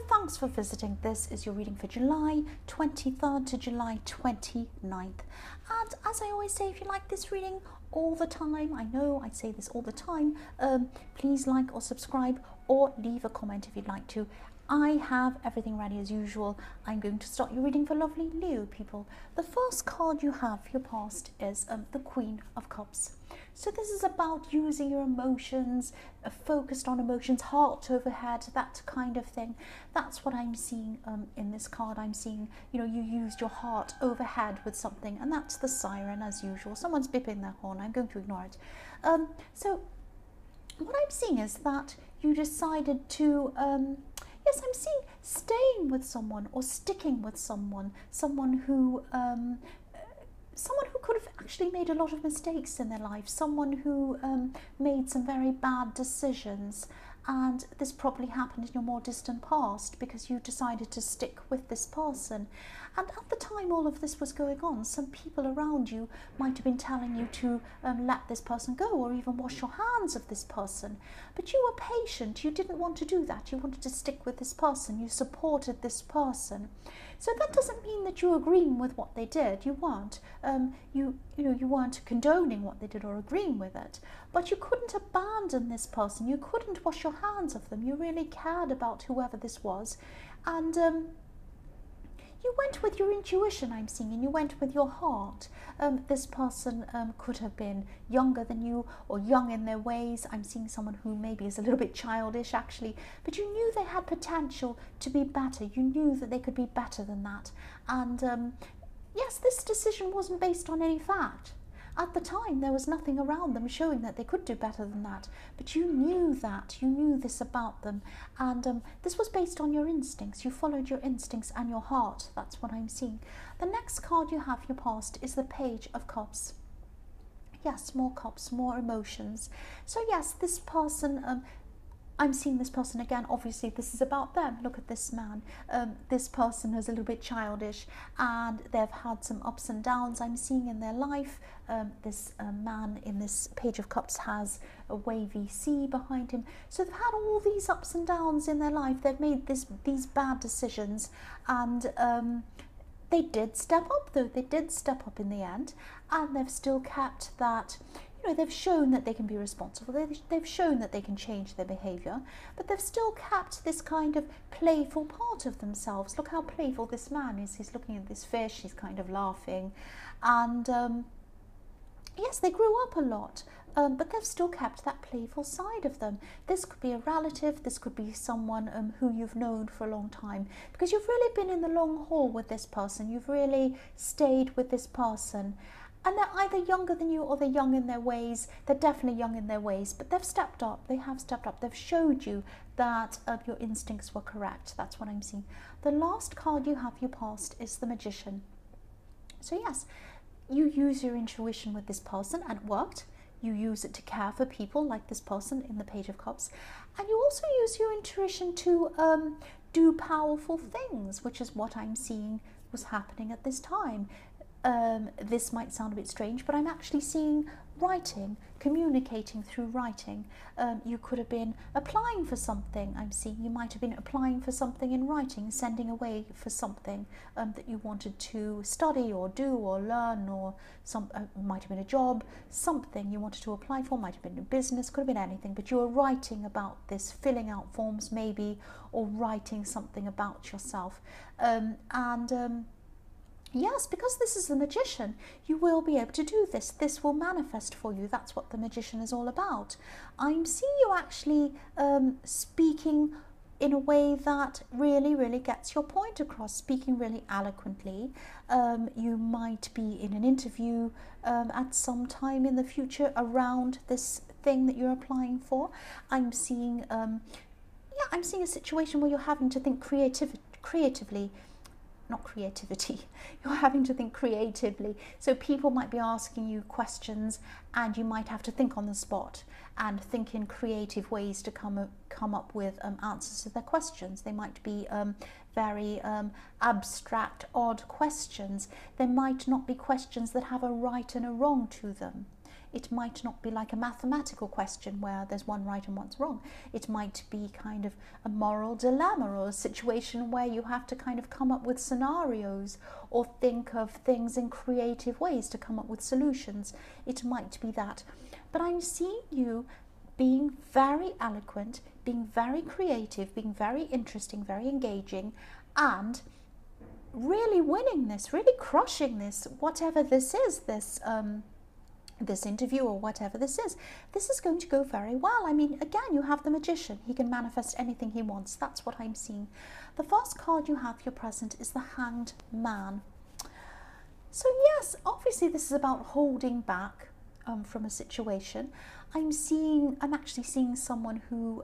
thanks for visiting. This is your reading for July 23rd to July 29th. And as I always say, if you like this reading all the time, I know I say this all the time, please like or subscribe or leave a comment if you'd like to. I have everything ready as usual. I'm going to start your reading for lovely Leo people. The first card you have for your past is the Queen of Cups. So this is about using your emotions, focused on emotions, heart overhead, that kind of thing. That's what I'm seeing in this card. I'm seeing, you used your heart overhead with something, and that's the Siren as usual. Someone's bipping their horn. I'm going to ignore it. So what I'm seeing is that you decided to... yes, I'm seeing staying with someone or sticking with someone who could have actually made a lot of mistakes in their life, someone who made some very bad decisions, and this probably happened in your more distant past because you decided to stick with this person. And at the time all of this was going on, some people around you might have been telling you to let this person go or even wash your hands of this person. But you were patient. You didn't want to do that. You wanted to stick with this person. You supported this person. So that doesn't mean that you're agreeing with what they did. You weren't. You weren't condoning what they did or agreeing with it. But you couldn't abandon this person. You couldn't wash your hands of them. You really cared about whoever this was. And you went with your intuition, I'm seeing, and you went with your heart. This person could have been younger than you or young in their ways. I'm seeing someone who maybe is a little bit childish, actually, but you knew they had potential to be better. You knew that they could be better than that. And yes, this decision wasn't based on any fact. At the time, there was nothing around them showing that they could do better than that. But you knew that. You knew this about them. And this was based on your instincts. You followed your instincts and your heart. That's what I'm seeing. The next card you have in your past is the Page of Cups. Yes, more cups, more emotions. So yes, this person... I'm seeing this person again. Obviously, this is about them. Look at this man. This person is a little bit childish and they've had some ups and downs I'm seeing in their life. This man in this Page of Cups has a wavy sea behind him. So they've had all these ups and downs in their life. They've made these bad decisions, and they did step up, though. They did step up in the end, and they've still kept that... they've shown that they can be responsible. They've shown that they can change their behaviour, but they've still kept this kind of playful part of themselves. Look how playful this man is. He's looking at this fish. He's kind of laughing. And yes, they grew up a lot, but they've still kept that playful side of them. This could be a relative. This could be someone who you've known for a long time, because you've really been in the long haul with this person. You've really stayed with this person. And they're either younger than you or they're young in their ways. They're definitely young in their ways, but they've stepped up. They have stepped up. They've showed you that your instincts were correct. That's what I'm seeing. The last card you have your past is the Magician. So yes, you use your intuition with this person and it worked. You use it to care for people like this person in the Page of Cups. And you also use your intuition to do powerful things, which is what I'm seeing was happening at this time. This might sound a bit strange, but I'm actually seeing writing, communicating through writing. You could have been applying for something. I'm seeing you might have been applying for something in writing, sending away for something that you wanted to study or do or learn, or might have been a job, something you wanted to apply for, might have been a business, could have been anything, but you were writing about this, filling out forms maybe, or writing something about yourself. Yes, because this is the Magician, you will be able to do this. This will manifest for you. That's what the Magician is all about. I'm seeing you actually speaking in a way that really, really gets your point across, speaking really eloquently. You might be in an interview at some time in the future around this thing that you're applying for. I'm seeing, I'm seeing a situation where you're having to think creatively. Not creativity, you're having to think creatively. So people might be asking you questions and you might have to think on the spot and think in creative ways to come up with answers to their questions. They might be very abstract, odd questions. There might not be questions that have a right and a wrong to them. It might not be like a mathematical question where there's one right and one's wrong. It might be kind of a moral dilemma, or a situation where you have to kind of come up with scenarios or think of things in creative ways to come up with solutions. It might be that. But I'm seeing you being very eloquent, being very creative, being very interesting, very engaging, and really winning this, really crushing this, whatever this is, this interview or whatever this is going to go very well. I mean, again, you have the Magician. He can manifest anything he wants. That's what I'm seeing. The first card you have for your present is the Hanged Man. So yes, obviously this is about holding back from a situation. I'm actually seeing someone who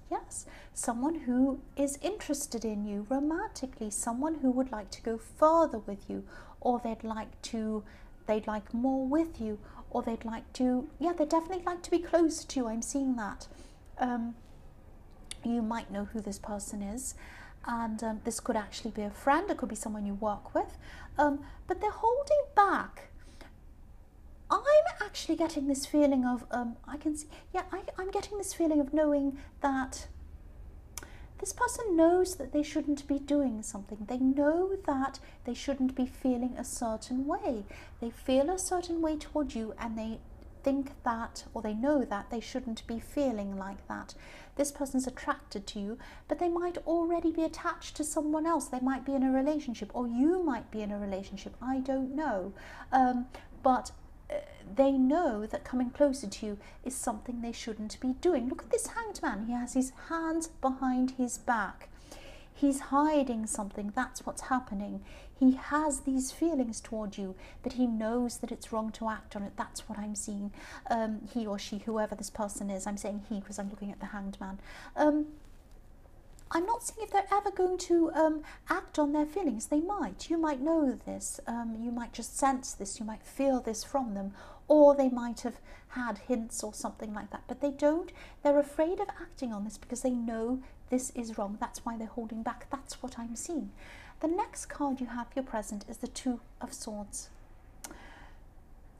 yes, someone who is interested in you romantically, someone who would like to go further with you, or they'd like more with you, or they'd definitely like to be close to you. I'm seeing that. You might know who this person is, and this could actually be a friend, it could be someone you work with, but they're holding back. I'm actually getting this feeling of, I'm getting this feeling of knowing that this person knows that they shouldn't be doing something. They know that they shouldn't be feeling a certain way. They feel a certain way toward you, and they think that, or they know that they shouldn't be feeling like that. This person's attracted to you, but they might already be attached to someone else. They might be in a relationship, or you might be in a relationship. I don't know. But they know that coming closer to you is something they shouldn't be doing. Look at this Hanged Man. He has his hands behind his back. He's hiding something. That's what's happening. He has these feelings toward you, but he knows that it's wrong to act on it. That's what I'm seeing. He or she, whoever this person is. I'm saying he because I'm looking at the Hanged Man. I'm not seeing if they're ever going to act on their feelings. They might. You might know this. You might just sense this. You might feel this from them. Or they might have had hints or something like that. But they don't. They're afraid of acting on this because they know this is wrong. That's why they're holding back. That's what I'm seeing. The next card you have for your present is the Two of Swords.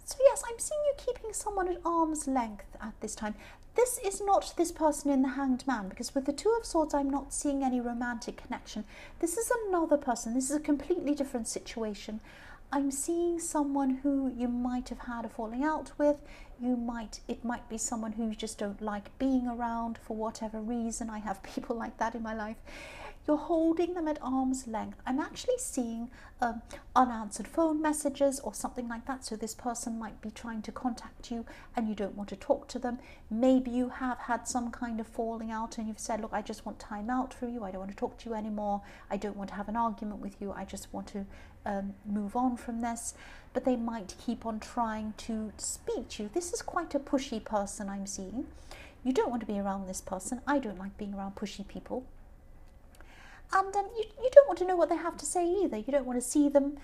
So yes, I'm seeing you keeping someone at arm's length at this time. This is not this person in the Hanged Man, because with the Two of Swords, I'm not seeing any romantic connection. This is another person. This is a completely different situation. I'm seeing someone who you might have had a falling out with. It might be someone who you just don't like being around for whatever reason. I have people like that in my life. You're holding them at arm's length. I'm actually seeing unanswered phone messages or something like that. So this person might be trying to contact you and you don't want to talk to them. Maybe you have had some kind of falling out and you've said, look, I just want time out from you. I don't want to talk to you anymore. I don't want to have an argument with you. I just want to move on from this. But they might keep on trying to speak to you. This is quite a pushy person I'm seeing. You don't want to be around this person. I don't like being around pushy people. And you don't want to know what they have to say either. You don't want to see them.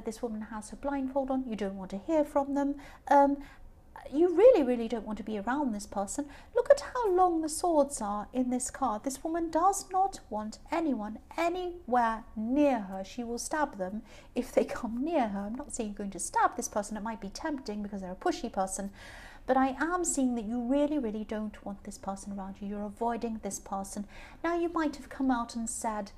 This woman has her blindfold on. You don't want to hear from them. You really, really don't want to be around this person. Look at how long the swords are in this card. This woman does not want anyone anywhere near her. She will stab them if they come near her. I'm not saying you're going to stab this person. It might be tempting because they're a pushy person. But I am seeing that you really, really don't want this person around you. You're avoiding this person. Now, you might have come out and said,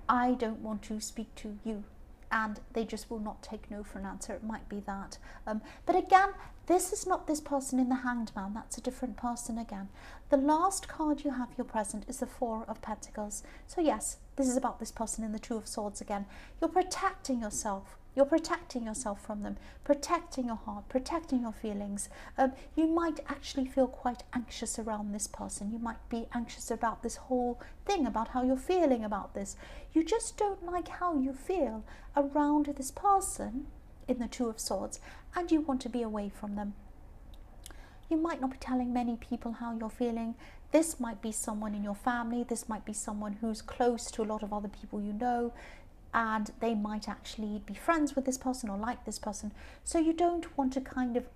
I don't want to speak to you. And they just will not take no for an answer. It might be that. But again, this is not this person in the Hanged Man. That's a different person again. The last card you have your present is the Four of Pentacles. So yes, this is about this person in the Two of Swords again. You're protecting yourself. You're protecting yourself from them, protecting your heart, protecting your feelings. You might actually feel quite anxious around this person. You might be anxious about this whole thing, about how you're feeling about this. You just don't like how you feel around this person in the Two of Swords, and you want to be away from them. You might not be telling many people how you're feeling. This might be someone in your family. This might be someone who's close to a lot of other people you know. And they might actually be friends with this person or like this person. So you don't want to kind of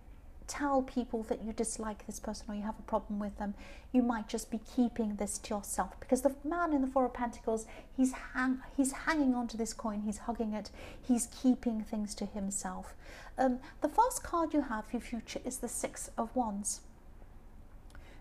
tell people that you dislike this person or you have a problem with them. You might just be keeping this to yourself, because the man in the Four of Pentacles, he's hanging on to this coin, he's hugging it, he's keeping things to himself. The first card you have for your future is the Six of Wands.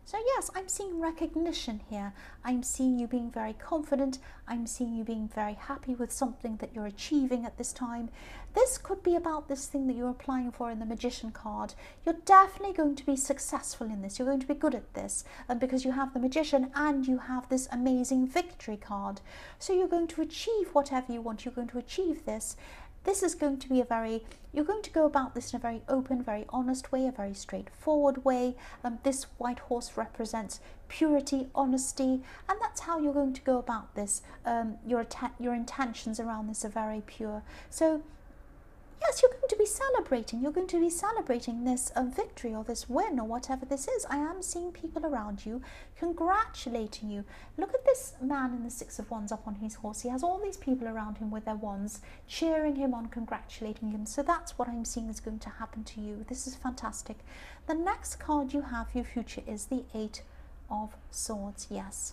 So yes, I'm seeing recognition here. I'm seeing you being very confident. I'm seeing you being very happy with something that you're achieving at this time. This could be about this thing that you're applying for in the Magician card. You're definitely going to be successful in this. You're going to be good at this, because you have the Magician and you have this amazing victory card. So you're going to achieve whatever you want. You're going to achieve this. This is going to be you're going to go about this in a very open, very honest way, a very straightforward way. This white horse represents purity, honesty, and that's how you're going to go about this. Your intentions around this are very pure. So yes, you're going to be celebrating. You're going to be celebrating this victory or this win or whatever this is. I am seeing people around you congratulating you. Look at this man in the Six of Wands up on his horse. He has all these people around him with their wands, cheering him on, congratulating him. So that's what I'm seeing is going to happen to you. This is fantastic. The next card you have for your future is the Eight of Swords. Yes.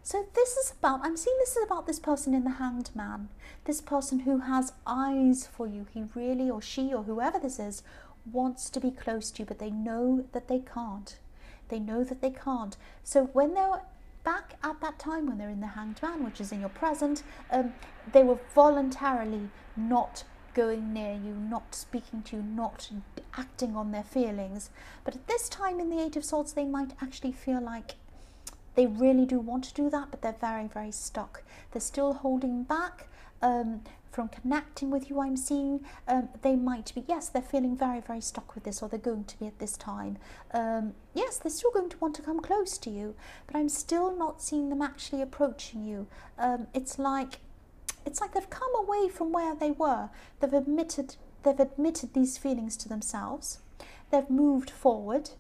So this is about, I'm seeing this is about this person in the Hanged Man, this person who has eyes for you. He really, or she, or whoever this is, wants to be close to you, but they know that they can't. They know that they can't. So when they're back at that time, when they're in the Hanged Man, which is in your present, they were voluntarily not going near you, not speaking to you, not acting on their feelings. But at this time in the Eight of Swords, they might actually feel like they really do want to do that, but they're very, very stuck. They're still holding back from connecting with you, I'm seeing. They might be, yes, they're feeling very, very stuck with this, or they're going to be at this time. Yes, they're still going to want to come close to you, but I'm still not seeing them actually approaching you. It's like they've come away from where they were. They've admitted these feelings to themselves. They've moved forward.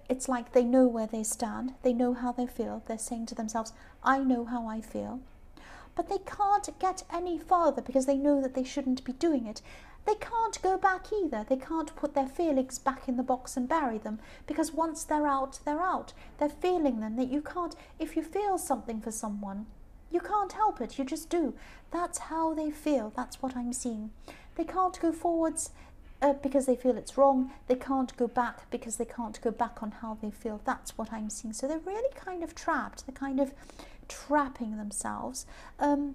It's like they know where they stand. They know how they feel. They're saying to themselves, I know how I feel. But they can't get any further because they know that they shouldn't be doing it. They can't go back either. They can't put their feelings back in the box and bury them, because once they're out, they're out. They're feeling them. That you can't, if you feel something for someone, you can't help it. You just do. That's how they feel. That's what I'm seeing. They can't go forwards because they feel it's wrong. They can't go back because they can't go back on how they feel. That's what I'm seeing. So they're really kind of trapped. They're kind of trapping themselves. And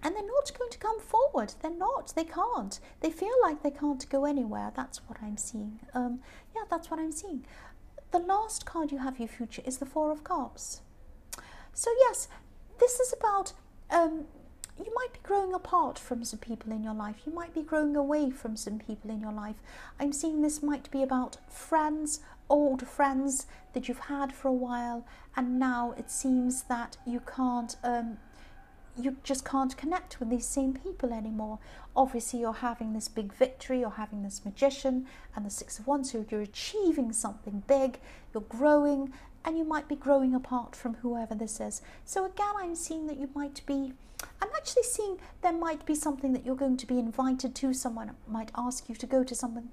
they're not going to come forward. They're not. They can't. They feel like they can't go anywhere. That's what I'm seeing. Yeah, that's what I'm seeing. The last card you have for your future is the Four of Cups. So yes, this is about... you might be growing apart from some people in your life. You might be growing away from some people in your life. I'm seeing this might be about friends, old friends that you've had for a while, and now it seems that you can't, you just can't connect with these same people anymore. Obviously, you're having this big victory, you're having this Magician and the Six of Wands, so you're achieving something big, you're growing, and you might be growing apart from whoever this is. So again, I'm seeing that you might be, I'm actually seeing there might be something that you're going to be invited to. Someone might ask you to go to something,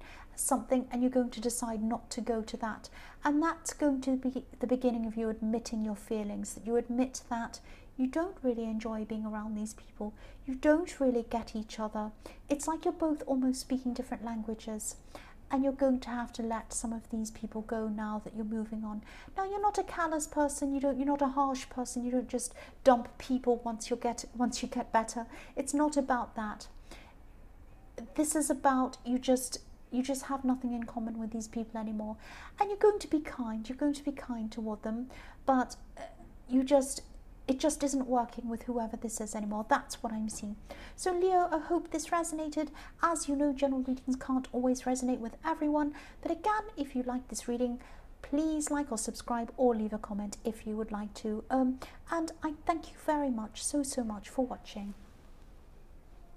and you're going to decide not to go to that. And that's going to be the beginning of you admitting your feelings, that you admit that you don't really enjoy being around these people. You don't really get each other. It's like you're both almost speaking different languages. And you're going to have to let some of these people go now that you're moving on. Now, you're not a callous person. You're not a harsh person. You don't just dump people once you get better. It's not about that. This is about you just have nothing in common with these people anymore. And you're going to be kind. You're going to be kind toward them, but it just isn't working with whoever this is anymore. That's what I'm seeing. So Leo, I hope this resonated. As you know, general readings can't always resonate with everyone. But again, if you like this reading, please like or subscribe or leave a comment if you would like to. And I thank you very much, so much for watching.